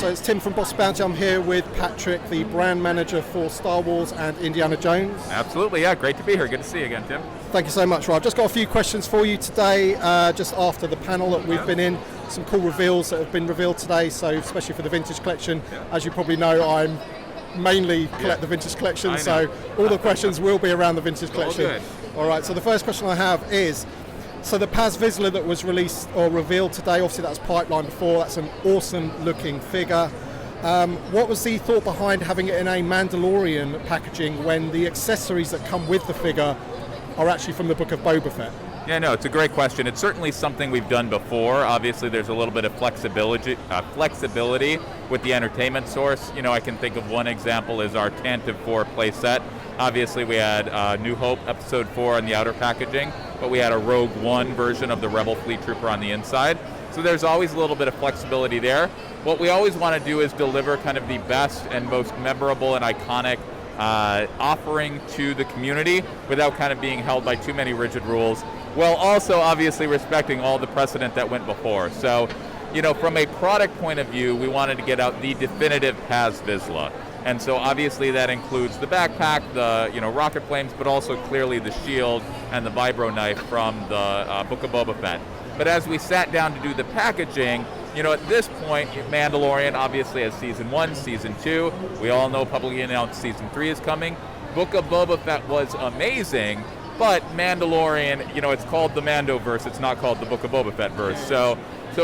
So it's Tim from Boss Bounty. I'm here with Patrick, the brand manager for Star Wars and Indiana Jones. Absolutely, yeah, great to be here. Good to see you again, Tim. Thank you so much, Rob. I've just got a few questions for you today, just after the panel that we've been in. Some cool reveals that have been revealed today, so especially for the vintage collection. As you probably know, I'm mainly collect the vintage collection, so all the questions will be around the vintage collection. All right, so the first question I have is, so the Paz Vizsla that was released or revealed today, obviously that was pipeline before, that's an awesome looking figure. What was the thought behind having it in a Mandalorian packaging when the accessories that come with the figure are actually from the Book of Boba Fett? Yeah, no, it's a great question. It's certainly something we've done before. Obviously, there's a little bit of flexibility with the entertainment source. You know, I can think of one example is our Tantive 4 playset. Obviously, we had New Hope Episode 4 on the outer packaging, but we had a Rogue One version of the Rebel Fleet Trooper on the inside. So there's always a little bit of flexibility there. What we always want to do is deliver kind of the best and most memorable and iconic offering to the community without kind of being held by too many rigid rules, while also obviously respecting all the precedent that went before. So, you know, from a product point of view, we wanted to get out the definitive Paz Vizsla. And so obviously that includes the backpack, the rocket flames, but also clearly the shield and the vibro knife from the Book of Boba Fett. But as we sat down to do the packaging, you know, at this point, Mandalorian obviously has Season 1, Season 2. We all know publicly announced Season 3 is coming. Book of Boba Fett was amazing, but Mandalorian, you know, it's called the Mandoverse, it's not called the Book of Boba Fett verse. So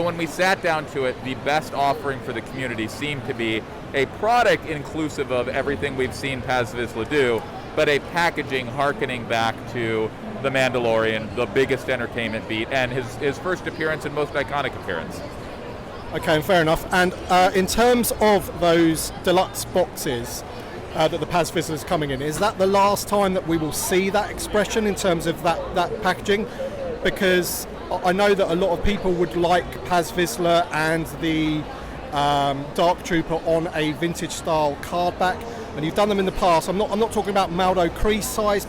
when we sat down to it, the best offering for the community seemed to be a product inclusive of everything we've seen Paz Vizsla do, but a packaging hearkening back to the Mandalorian, the biggest entertainment beat, and his first appearance and most iconic appearance. Okay, fair enough. And in terms of those deluxe boxes that the Paz Vizsla is coming in, is that the last time that we will see that expression in terms of that packaging? Because I know that a lot of people would like Paz Vizsla and the Dark Trooper on a vintage style card back, and you've done them in the past. I'm not talking about Maldo Kreese size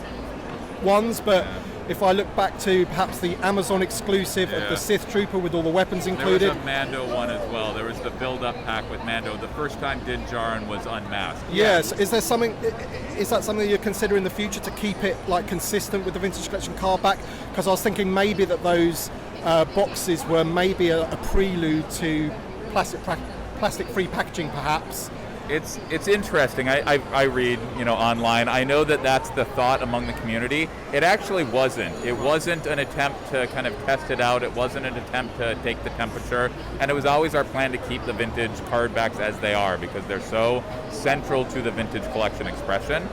ones, but if I look back to perhaps the Amazon exclusive of the Sith Trooper with all the weapons included. There was a Mando one as well. There was the build-up pack with Mando. The first time Din Djarin was unmasked. Yes. Is that something you're considering in the future to keep it like consistent with the vintage collection card back? Because I was thinking maybe that those boxes were maybe a prelude to plastic-free packaging, perhaps. It's interesting. I read, online. I know that that's the thought among the community. It actually wasn't. It wasn't an attempt to kind of test it out. It wasn't an attempt to take the temperature. And it was always our plan to keep the vintage card backs as they are because they're so central to the vintage collection expression.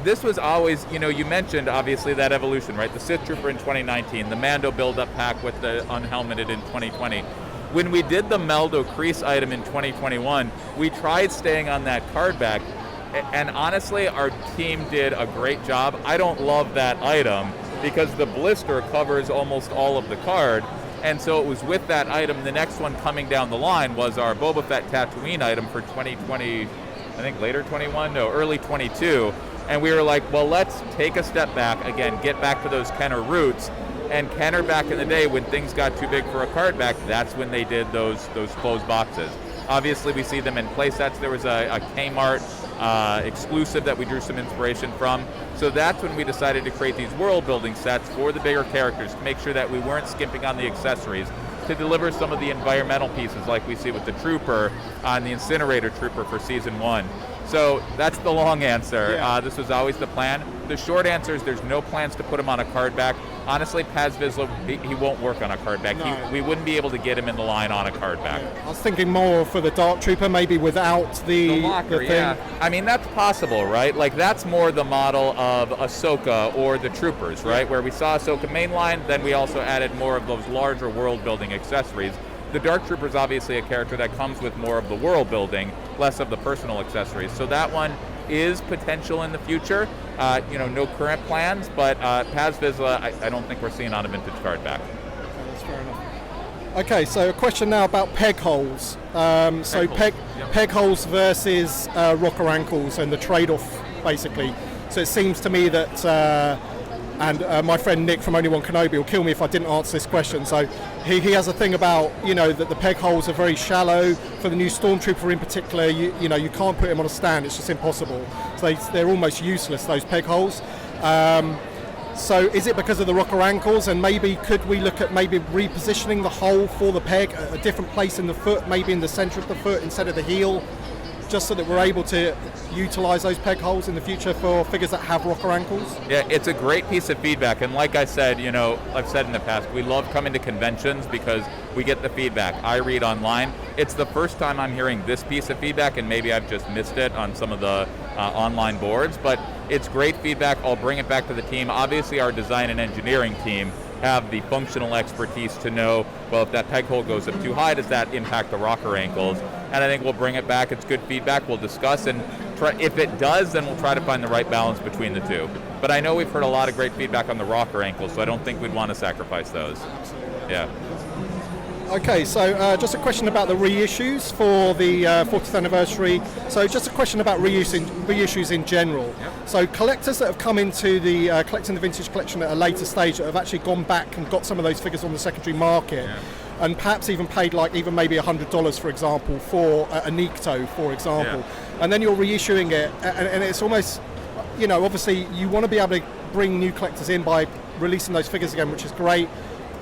This was always, you mentioned obviously that evolution, right? The Sith Trooper in 2019, the Mando build-up pack with the unhelmeted in 2020. When we did the Maldo Kreese item in 2021, we tried staying on that card back, and honestly, our team did a great job. I don't love that item because the blister covers almost all of the card, and so it was with that item. The next one coming down the line was our Boba Fett Tatooine item for 2020, I think later 21, no, early 22, and we were like, well, let's take a step back, again, get back to those Kenner roots. And Kenner back in the day, when things got too big for a card back, that's when they did those closed boxes. Obviously, we see them in play sets. There was a Kmart exclusive that we drew some inspiration from. So that's when we decided to create these world building sets for the bigger characters to make sure that we weren't skimping on the accessories, to deliver some of the environmental pieces like we see with the Trooper on the Incinerator Trooper for Season 1. So that's the long answer. Yeah. This was always the plan. The short answer is there's no plans to put him on a card back. Honestly, Paz Vizsla, he won't work on a card back. No. We wouldn't be able to get him in the line on a card back. Yeah. I was thinking more for the Dark Trooper, maybe without the locker, thing. yeah. I mean, that's possible, right? Like, that's more the model of Ahsoka or the Troopers, right? Where we saw Ahsoka mainline, then we also added more of those larger world-building accessories. The Dark Trooper is obviously a character that comes with more of the world building, less of the personal accessories. So that one is potential in the future. No current plans, but Paz Vizsla, I don't think we're seeing on a vintage card back. Okay, that's fair enough. Okay, so a question now about peg holes. Peg holes versus rocker ankles and the trade-off, basically. So it seems to me that And my friend Nick from Only One Kenobi will kill me if I didn't answer this question. So he has a thing about, that the peg holes are very shallow. For the new Stormtrooper in particular, you can't put him on a stand, it's just impossible. So they're almost useless, those peg holes. So is it because of the rocker ankles, and maybe could we look at maybe repositioning the hole for the peg at a different place in the foot, maybe in the center of the foot instead of the heel, just so that we're able to utilize those peg holes in the future for figures that have rocker ankles? Yeah, it's a great piece of feedback, and like I said, I've said in the past, we love coming to conventions because we get the feedback. I read online. It's the first time I'm hearing this piece of feedback, and maybe I've just missed it on some of the online boards, but it's great feedback. I'll bring it back to the team. Obviously, our design and engineering team have the functional expertise to know, well, if that peg hole goes up too high, does that impact the rocker ankles? And I think we'll bring it back. It's good feedback. We'll discuss, and if it does, then we'll try to find the right balance between the two. But I know we've heard a lot of great feedback on the rocker ankles, so I don't think we'd want to sacrifice those. Yeah. Okay, so just a question about the reissues for the 40th anniversary. So just a question about reissues in general. Yep. So collectors that have come into the collecting the vintage collection at a later stage that have actually gone back and got some of those figures on the secondary market, and perhaps even paid maybe $100, for example, for a Nikto, for example, and then you're reissuing it, and it's almost, obviously you want to be able to bring new collectors in by releasing those figures again, which is great.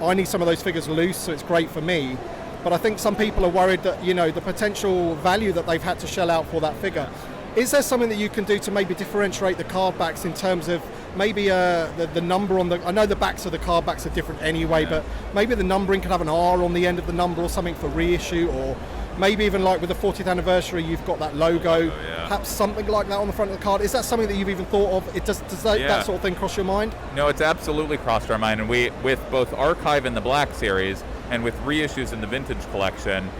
I need some of those figures loose, so it's great for me. But I think some people are worried that, the potential value that they've had to shell out for that figure. Is there something that you can do to maybe differentiate the card backs in terms of maybe the number on the... I know the backs of the card backs are different anyway, but maybe the numbering could have an R on the end of the number or something for reissue, or maybe even like with the 40th anniversary, you've got that logo, perhaps something like that on the front of the card. Is that something that you've even thought of? Does that sort of thing cross your mind? No, it's absolutely crossed our mind, and we, with both Archive in the Black Series and with reissues in the Vintage Collection,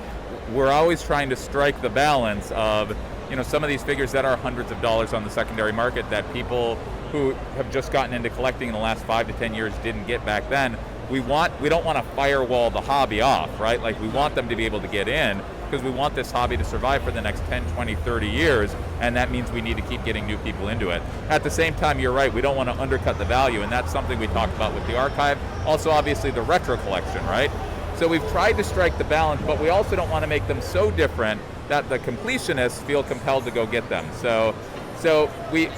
we're always trying to strike the balance of, some of these figures that are hundreds of dollars on the secondary market that people who have just gotten into collecting in the last 5 to 10 years didn't get back then. We don't want to firewall the hobby off, right? Like, we want them to be able to get in, because we want this hobby to survive for the next 10, 20, 30 years, and that means we need to keep getting new people into it. At the same time, you're right, we don't want to undercut the value, and that's something we talked about with the archive. Also, obviously, the retro collection, right? So we've tried to strike the balance, but we also don't want to make them so different that the completionists feel compelled to go get them. So we...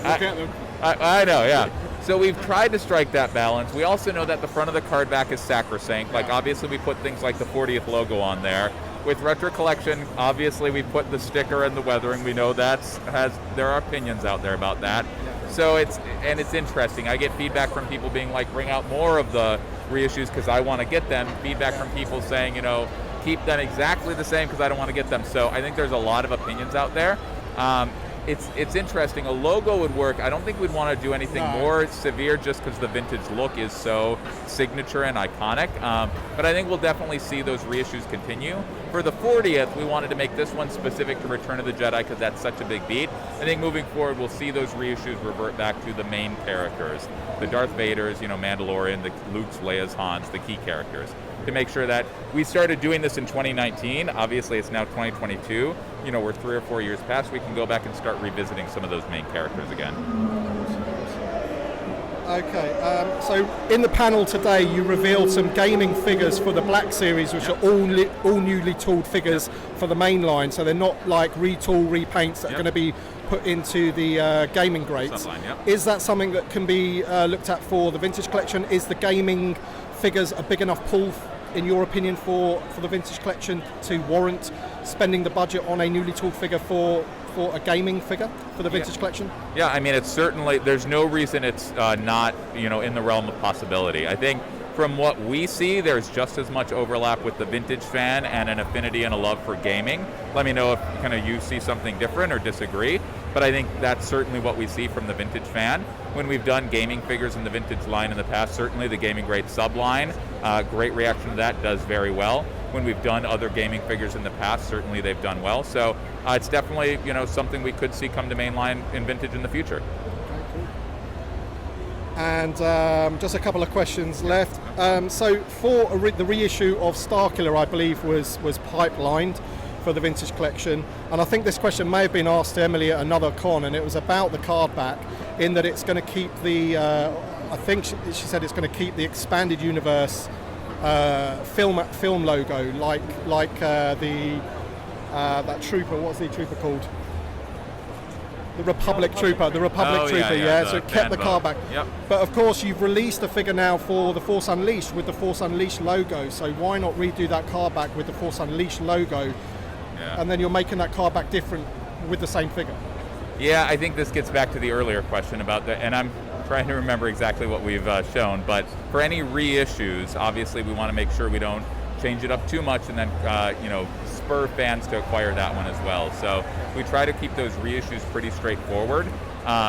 I know, yeah. So we've tried to strike that balance. We also know that the front of the card back is sacrosanct. Like, obviously, we put things like the 40th logo on there. With Retro Collection, obviously, we put the sticker and the weathering. We know there are opinions out there about that. So it's interesting. I get feedback from people being like, bring out more of the reissues because I want to get them. Feedback from people saying, keep them exactly the same because I don't want to get them. So I think there's a lot of opinions out there. It's interesting. A logo would work. I don't think we'd want to do anything more severe just because the vintage look is so signature and iconic. But I think we'll definitely see those reissues continue. For the 40th, we wanted to make this one specific to Return of the Jedi because that's such a big beat. I think moving forward, we'll see those reissues revert back to the main characters. The Darth Vaders, Mandalorian, the Luke's, Leia's, Han's, the key characters. To make sure that we started doing this in 2019. Obviously, it's now 2022. We're 3 or 4 years past. We can go back and start revisiting some of those main characters again. Okay, so in the panel today, you revealed some gaming figures for the Black Series, which are all newly tooled figures for the main line. So they're not like retool, repaints that are going to be put into the gaming grates. Is that something that can be looked at for the vintage collection? Is the gaming figures a big enough pull, in your opinion, for the vintage collection to warrant spending the budget on a newly tooled figure for a gaming figure for the vintage collection? Yeah, I mean, it's certainly, there's no reason it's not, in the realm of possibility. I think from what we see, there's just as much overlap with the vintage fan and an affinity and a love for gaming. Let me know if you see something different or disagree, but I think that's certainly what we see from the vintage fan. When we've done gaming figures in the vintage line in the past, certainly the Gaming Grade subline, great reaction to that, does very well. When we've done other gaming figures in the past, certainly they've done well. So it's definitely something we could see come to mainline in vintage in the future. And just a couple of questions left. So for the reissue of Starkiller, I believe was pipelined for the vintage collection, and I think this question may have been asked to Emily at another con, and it was about the card back, in that it's going to keep the I think she said it's going to keep the expanded universe film logo, like that trooper. What's the trooper called? The Republic Trooper. The Republic Trooper. Yeah. So it kept the Cardback. Yep. But of course, you've released a figure now for the Force Unleashed with the Force Unleashed logo. So why not redo that Cardback with the Force Unleashed logo? Yeah. And then you're making that Cardback different with the same figure. Yeah, I think this gets back to the earlier question about and I'm trying to remember exactly what we've shown, but for any reissues, obviously we want to make sure we don't change it up too much and then spur fans to acquire that one as well. So we try to keep those reissues pretty straightforward.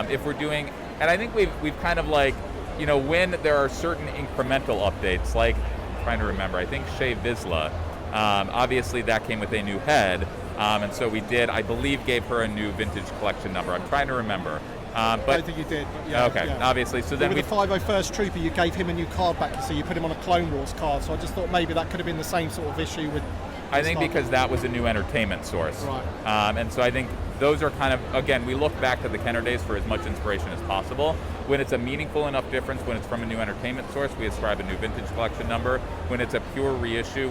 If we're doing, and I think we've kind of like, when there are certain incremental updates, like, I'm trying to remember, I think Shea Vizsla, obviously that came with a new head, and so we did, I believe, gave her a new vintage collection number. I'm trying to remember. I don't think you did. But yeah, okay, yeah. Obviously. So then with the 501st Trooper, you gave him a new card back, so you put him on a Clone Wars card. So I just thought maybe that could have been the same sort of issue with. I think because that was a new entertainment source. Right. And so I think those are kind of, again, we look back to the Kenner days for as much inspiration as possible. When it's a meaningful enough difference, when it's from a new entertainment source, we ascribe a new vintage collection number. When it's a pure reissue,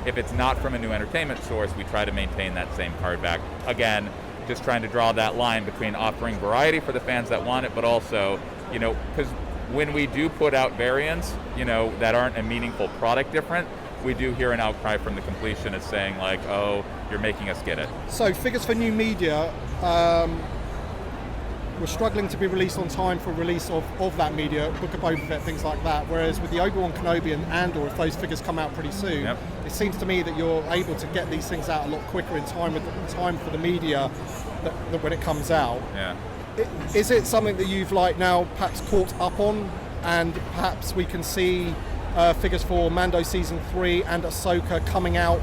if it's not from a new entertainment source, we try to maintain that same card back. Again, just trying to draw that line between offering variety for the fans that want it, but also, because when we do put out variants, that aren't a meaningful product different, we do hear an outcry from the completionists saying like, oh, you're making us get it. So figures for new media, we're struggling to be released on time for release of that media, Book of Boba Fett, things like that, whereas with the Obi-Wan Kenobi and Andor, if those figures come out pretty soon, yep. It seems to me that you're able to get these things out a lot quicker in time for the media that when it comes out. Yeah. Is it something that you've now perhaps caught up on, and perhaps we can see figures for Mando Season 3 and Ahsoka coming out,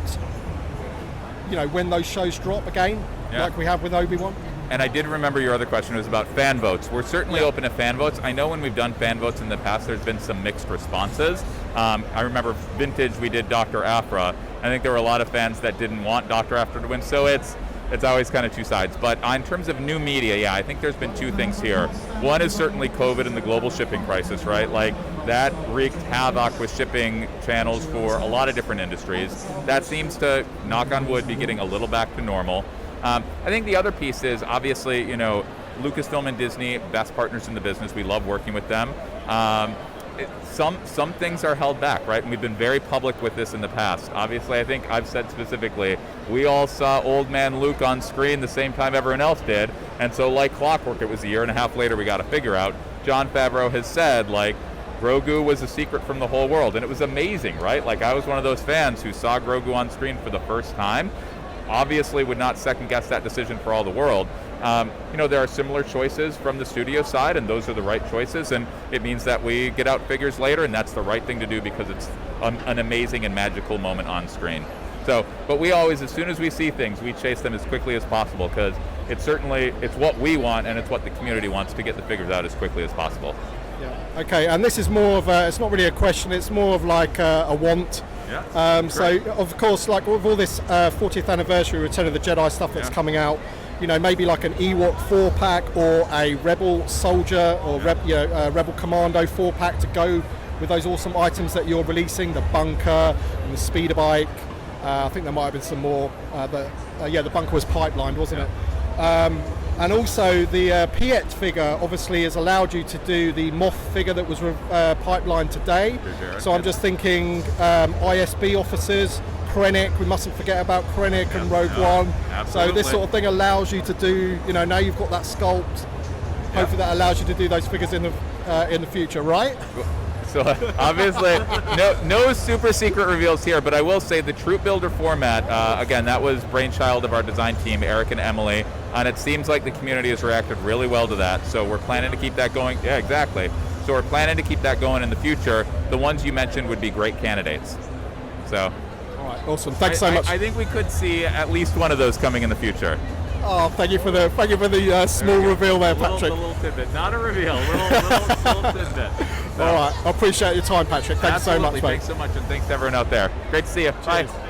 when those shows drop again, like we have with Obi-Wan? And I did remember your other question was about fan votes. We're certainly open to fan votes. I know when we've done fan votes in the past, there's been some mixed responses. I remember Vintage, we did Dr. Aphra. I think there were a lot of fans that didn't want Dr. Aphra to win, so it's always kind of two sides. But in terms of new media, I think there's been two things here. One is certainly COVID and the global shipping crisis, right? Like, that wreaked havoc with shipping channels for a lot of different industries. That seems to, knock on wood, be getting a little back to normal. I think the other piece is, obviously, Lucasfilm and Disney, best partners in the business. We love working with them. Some things are held back, right? And we've been very public with this in the past. Obviously, I think I've said specifically, we all saw Old Man Luke on screen the same time everyone else did. And so like clockwork, it was a year and a half later we got to figure out. Jon Favreau has said, Grogu was a secret from the whole world. And it was amazing, right? I was one of those fans who saw Grogu on screen for the first time. Obviously would not second guess that decision for all the world. There are similar choices from the studio side, and those are the right choices, and it means that we get out figures later, and that's the right thing to do because it's an amazing and magical moment on screen. So, but we always, as soon as we see things, we chase them as quickly as possible because it's what we want, and it's what the community wants to get the figures out as quickly as possible. Yeah. Okay, and this is more of it's not really a question, it's more of a want. Yeah. So, of course, with all this 40th anniversary Return of the Jedi stuff that's coming out, maybe like an Ewok 4-pack or a Rebel Soldier or Rebel Commando 4-pack to go with those awesome items that you're releasing, the bunker and the speeder bike. I think there might have been some more. The bunker was pipelined, wasn't it? And also the Piet figure obviously has allowed you to do the Moff figure that was pipelined today. So I'm just thinking ISB officers, Krennic, we mustn't forget about Krennic and Rogue One. Absolutely. So this sort of thing allows you to do, now you've got that sculpt. Hopefully that allows you to do those figures in the future, right? So obviously, no super secret reveals here, but I will say the Troop Builder format, again, that was brainchild of our design team, Eric and Emily, and it seems like the community has reacted really well to that, so we're planning to keep that going. Yeah, exactly. So we're planning to keep that going in the future. The ones you mentioned would be great candidates. So. All right, awesome. Thanks so much. I think we could see at least one of those coming in the future. Oh, thank you for the small reveal there, Patrick. A little tidbit, not a reveal, little tidbit. All right, I appreciate your time, Patrick. Thank you so much, mate. Thanks so much, and thanks to everyone out there. Great to see you. Cheers. Bye.